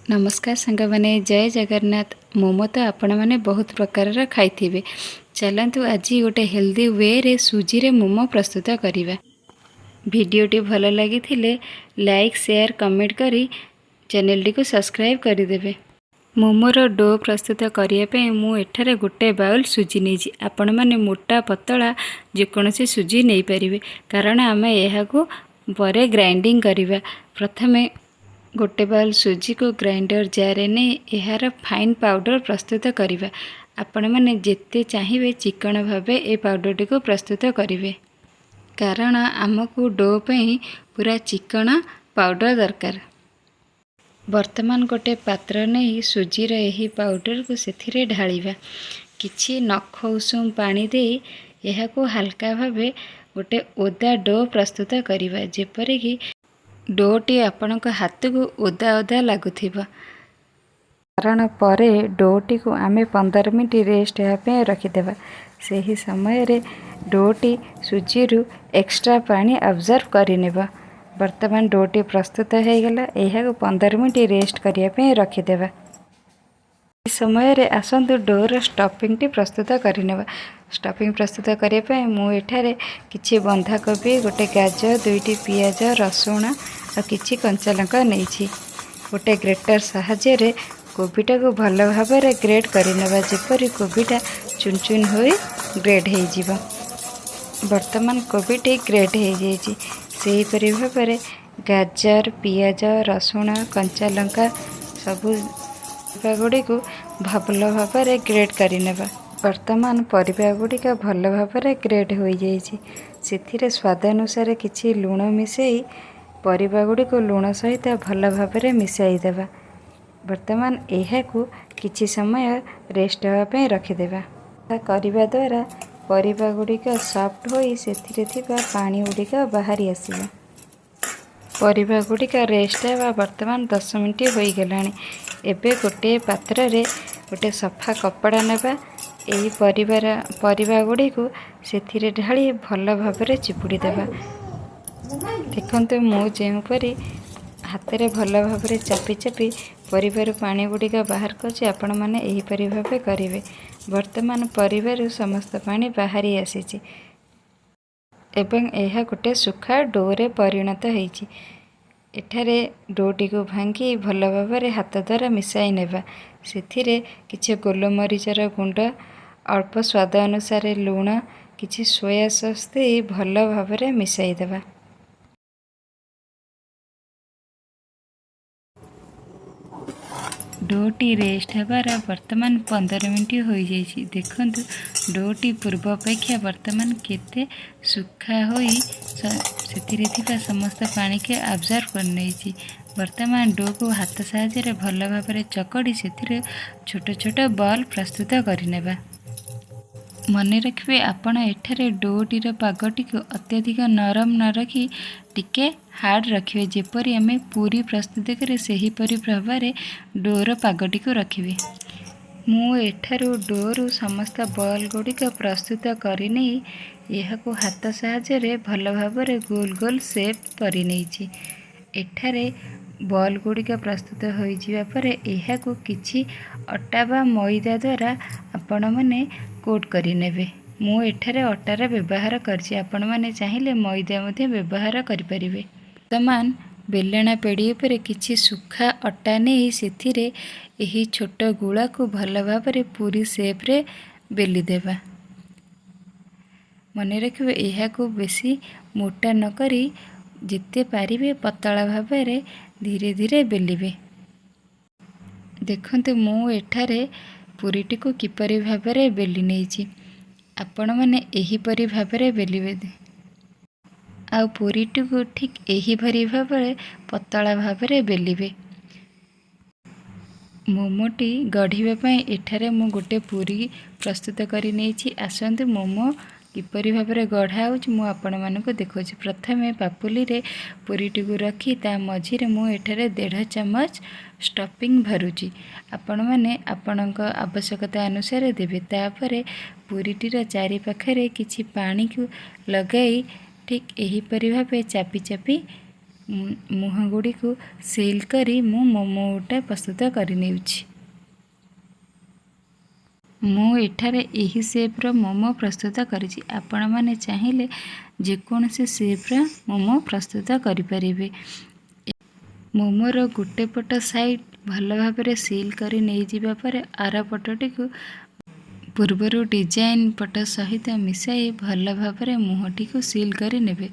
नमस्कार सांग मैंने जय जगन्नाथ। मोमो तो आपण मैंने बहुत प्रकार खाई। चलतु आज गोटे हेल्दी वे रे सुजी रे मोमो प्रस्तुत करवा। भिडटी भल लगी लाइक शेयर कमेंट करी चैनल टी को सब्सक्राइब करदे। मोमोर डो प्रस्तुत करने मुझे गोटे बाउल सुजी नहीं। आपण मैंने मोटा पतला जेकोसी सुजी नहीं पारे, कारण आम यह पर ग्राइंडिंग करवा। प्रथमे गोटे बाउल सुजी को ग्राइंडर जार नहीं यार फाइन पाउडर प्रस्तुत करवा। आपण मैंने जिते चाहिए चिकन भाव ए पाउडर टी को प्रस्तुत करेंगे, कारण आमको डो पे पूरा चिकन पाउडर दरकार। वर्तमान गोटे पात्र नहीं सुजीर यही पाउडर को से ढालिवा। किछि नख उषुम पानी दे यह को हल्का भावे गोटे ओदा डो प्रस्तुत करवा, जेपरिक डोटी आपण हाथ को ओदा ओदा लगुथिबा। कारण पर डोटी को आम 15 मिनट रेस्ट होगा रखीदेवा। से ही समय रे डोटी सुजी रु एक्स्ट्रा पानी अब्जर्व करनेबा। वर्तमान डोटी प्रस्तुत हो गला, यह को 15 मिनट रेस्ट करने रखीदेवा। इस समय रे आसतु डोर स्टफिंग टी प्रस्तुत करनेबा। स्टफिंग प्रस्तुत करने मुझे किछि बंधाकोबी, गोटे गाजर, 2टी पियाज, रसुण और किछि कंचा लंका नहीं। गोटे ग्रेटर साहाय्य कोबीटा को भल भाव में ग्रेड करनेबा, जेपरी कोबीटा चुन चुन हो ग्रेड हो। वर्तमान कोबीटी ग्रेड हो जाइए। से भाव में गाजर, पियाज, रसुण, कंचा लंका सबू गुड़ी को भल भाव में ग्रेड करनेबा। वर्तमान परिबा गुड़िक भल भाव में ग्रेड हो जाइए। स्वाद अनुसार किछि लुण मिसई परिबा गुड़िक लुण सहित भल भाव में मिसाई देवा। वर्तमान यह को किछि समय रेस्ट होगा रखीदेवा। करने द्वारा परिबा गुड़िक सॉफ्ट होई सेथिरे थिबा पानी गुड़िक बाहरी आसीबा। परिबा गुड़िक रेस्ट होगा वर्तमान 10 मिनट हो गलानी। एबे गोटे पात्र रे गोटे सफा कपड़ा नेबा। यही परिबा गुड़ी को से ढाली भल भाव में चिपुड़ी देवा। देखते मुझेपरी हाथ में भल भाव में चापी चापी परिबार पानी गुड़िक बाहर कर आपण मैंने यहीपरि भाव करेंगे। वर्तमान परिबार समस्त पानी बाहरी आसी एवं यह गोटे सुखा डोरे परिणत होती। एठारे डोटी को भांगी भल भाव में हाथ द्वारा मिसाई नेबा। से किछि गोलमरीचर गुंड, अल्प स्वाद अनुसार लुण, किछि सोया सॉस दे भल भाव में मिसाई देबा। डोटी रेस्ट होबार वर्तमान 15 मिनट हो जाइए। देखंतु डोटी पूर्व अपेक्षा वर्तमान केते सुखा होई सेतिरे थिबा समस्त पानी के अब्जर्व कर नहीं। वर्तमान डो को हाथ साहाय्य भल भाव में चकड़ी से छोट छोट बॉल प्रस्तुत करनेबा। मन रखिए आपण एठारे डोटीर पागटी को अत्यधिक नरम न रखी टिके हार्ड रखिए, जेपरी आम पूरी प्रस्तुत करे सेहीपरि भाव में डोर पागटी को रखिए। मु एठारू डोरू समस्त बॉल गुड़िक प्रस्तुत करने यह को हाथ साहाय्य भल भाव में गोल गोल सेप करने। एठारे बॉल गुड़िक प्रस्तुत हो जावा परे यह को किछि अटा बा मैदा द्वारा आपण मैंने कोट करनेबे। मु एठारे अटार व्यवहार करछि, आपण मैंने चाहिए मैदा मध्य व्यवहार करिपारिबे। वर्तमान बेलना पेड़ी पर किछि सुखा अटा नहीं सेथिरे एही छोट गुला को भल भाव में पूरी सेप रे बेली देबा। मन रखिए यह को बेसी मोटा न करी जिते पारिबे पतला भाव में धीरे धीरे बेलिबे। देखंतु मु एठारे पूरीटी को किपरि भाव में बेली नहीं। आपण मैंने यहीपरि भाव में बेलिबे। आ पूरीटी को ठीक यही भरी भाव में पतला भाव में बेलिबे। मोमोटी गढ़ीबा एठारे मु गोटे पूरी प्रस्तुत करी नहीं। आसतु मोमो किपरि भाव में गढ़ा हो आपण मानक देखा। प्रथमे पापुली रे पूरीटी को रखी ता मझिरे मु एठारे 1.5 चम्मच स्टफिंग भरुची। आपण माने आपणक आवश्यकता अनुसार देबे। तापरे पूरीटीर चारि पाखरे किछि पानी को लगाई ठीक यहीपरि भाव चापी चापी ମୁହଁ ଗୁଡ଼ିକୁ ସିଲ୍ କରି ମୁଁ ମୋମୋଟା ପ୍ରସ୍ତୁତ କରି ନେଉଛି। ମୁଁ ଏଠାରେ ଏହି ସେପ୍ର ମୋମୋ ପ୍ରସ୍ତୁତ କରିଛି। ଆପଣମାନେ ଚାହିଁଲେ ଯେକୌଣସି ସେପ୍ର ମୋମୋ ପ୍ରସ୍ତୁତ କରିପାରିବେ। ମୋମୋର ଗୋଟେ ପଟ ସାଇଡ଼୍ ଭଲ ଭାବରେ ସିଲ୍ କରି ନେଇଯିବା ପରେ ଆର ପଟଟିକୁ ପୂର୍ବରୁ ଡିଜାଇନ୍ ପଟ ସହିତ ମିଶାଇ ଭଲ ଭାବରେ ମୁହଁଟିକୁ ସିଲ୍ କରି ନେବେ,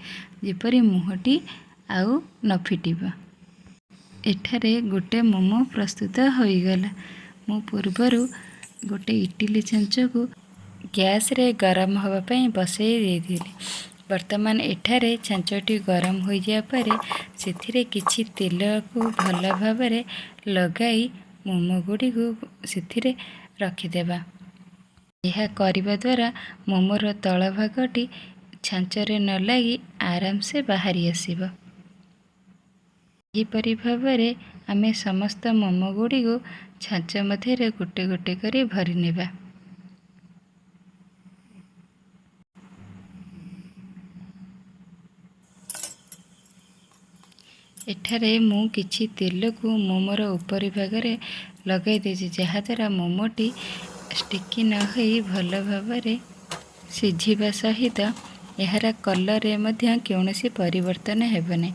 ଯେପରି ମୁହଁଟି ଆଉ ନ ଫିଟିବ। ଏଠାରେ ଗୋଟେ ମୋମୋ ପ୍ରସ୍ତୁତ ହୋଇଗଲା। ମୁଁ ପୂର୍ବରୁ ଗୋଟେ ଇଟିଲି ଛାଞ୍ଚକୁ ଗ୍ୟାସରେ ଗରମ ହେବା ପାଇଁ ବସାଇ ଦେଇଥିଲି। ବର୍ତ୍ତମାନ ଏଠାରେ ଛାଞ୍ଚଟି ଗରମ ହୋଇଯିବା ପରେ ସେଥିରେ କିଛି ତେଲକୁ ଭଲ ଭାବରେ ଲଗାଇ ମୋମୋ ଗୁଡ଼ିକୁ ସେଥିରେ ରଖିଦେବା। ଏହା କରିବା ଦ୍ୱାରା ମୋମୋର ତଳ ଭାଗଟି ଛାଞ୍ଚରେ ନ ଲାଗି ଆରାମସେ ବାହାରି ଆସିବ। ଏହିପରି ଭାବରେ ଆମେ ସମସ୍ତ ମୋମୋ ଗୁଡ଼ିକୁ ଛାଞ୍ଚ ମଧ୍ୟରେ ଗୋଟେ ଗୋଟେ କରି ଭରି ନେବା। ଏଠାରେ ମୁଁ କିଛି ତେଲକୁ ମୋମୋର ଉପରି ଭାଗରେ ଲଗାଇ ଦେଇଛି, ଯାହାଦ୍ୱାରା ମୋମୋଟି ଷ୍ଟିକି ନ ହୋଇ ଭଲ ଭାବରେ ସିଝିବା ସହିତ ଏହାର କଲର୍ରେ ମଧ୍ୟ କୌଣସି ପରିବର୍ତ୍ତନ ହେବ ନାହିଁ।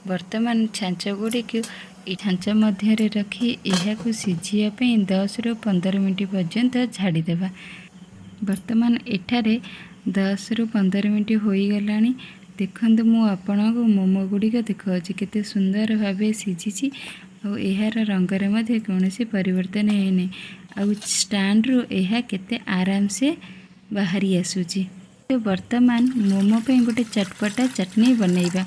ବର୍ତ୍ତମାନ ଛାଞ୍ଚ ଗୁଡ଼ିକୁ ଏ ଛାଞ୍ଚ ମଧ୍ୟରେ ରଖି ଏହାକୁ ସିଝିବା ପାଇଁ 10ରୁ 15 ମିନିଟ୍ ପର୍ଯ୍ୟନ୍ତ ଛାଡ଼ିଦେବା। ବର୍ତ୍ତମାନ ଏଠାରେ 10ରୁ 15 ମିନିଟ୍ ହୋଇଗଲାଣି। ଦେଖନ୍ତୁ ମୁଁ ଆପଣଙ୍କୁ ମୋମୋ ଗୁଡ଼ିକ ଦେଖାଉଛି କେତେ ସୁନ୍ଦର ଭାବେ ସିଝିଛି ଆଉ ଏହାର ରଙ୍ଗରେ ମଧ୍ୟ କୌଣସି ପରିବର୍ତ୍ତନ ହେଇନାହିଁ। ଆଉ ଷ୍ଟାଣ୍ଡରୁ ଏହା କେତେ ଆରାମସେ ବାହାରି ଆସୁଛି। ବର୍ତ୍ତମାନ ମୋମୋ ପାଇଁ ଗୋଟେ ଚଟପଟା ଚଟନି ବନେଇବା।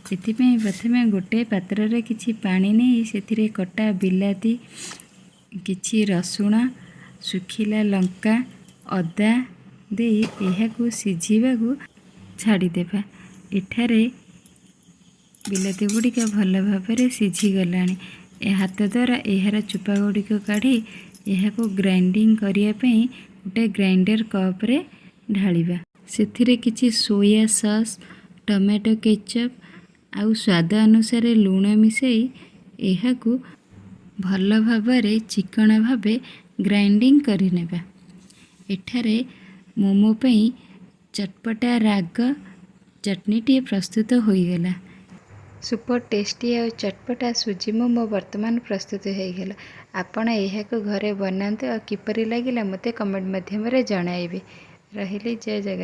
ସେଥିପାଇଁ ପ୍ରଥମେ ଗୋଟେ ପାତ୍ରରେ କିଛି ପାଣି ନେଇ ସେଥିରେ କଟା ବିଲାତି, କିଛି ରସୁଣ, ଶୁଖିଲା ଲଙ୍କା, ଅଦା ଦେଇ ଏହାକୁ ସିଝିବାକୁ ଛାଡ଼ିଦେବା। ଏଠାରେ ବିଲାତି ଗୁଡ଼ିକ ଭଲ ଭାବରେ ସିଝିଗଲାଣି। ହାତ ଦ୍ୱାରା ଏହାର ଚୋପା ଗୁଡ଼ିକ କାଢ଼ି ଏହାକୁ ଗ୍ରାଇଣ୍ଡିଙ୍ଗ କରିବା ପାଇଁ ଗୋଟେ ଗ୍ରାଇଣ୍ଡର କପ୍ରେ ଢାଳିବା। ସେଥିରେ କିଛି ସୋୟା ସସ୍, ଟମାଟୋ କେଚପ୍ ଆଉ ସ୍ୱାଦ ଅନୁସାରେ ଲୁଣ ମିଶାଇ ଏହାକୁ ଭଲ ଭାବରେ ଚିକଣ ଭାବେ ଗ୍ରାଇଣ୍ଡିଙ୍ଗ କରିନେବା। ଏଠାରେ ମୋମୋ ପାଇଁ ଚଟପଟା ରାଗ ଚଟନିଟିଏ ପ୍ରସ୍ତୁତ ହୋଇଗଲା। ସୁପର ଟେଷ୍ଟି ଆଉ ଚଟପଟା ସୁଜି ମୋମୋ ବର୍ତ୍ତମାନ ପ୍ରସ୍ତୁତ ହୋଇଗଲା। ଆପଣ ଏହାକୁ ଘରେ ବନାନ୍ତୁ ଆଉ କିପରି ଲାଗିଲା ମୋତେ କମେଣ୍ଟ ମାଧ୍ୟମରେ ଜଣାଇବେ। ରହିଲି, ଜୟ ଜଗନ୍ନାଥ।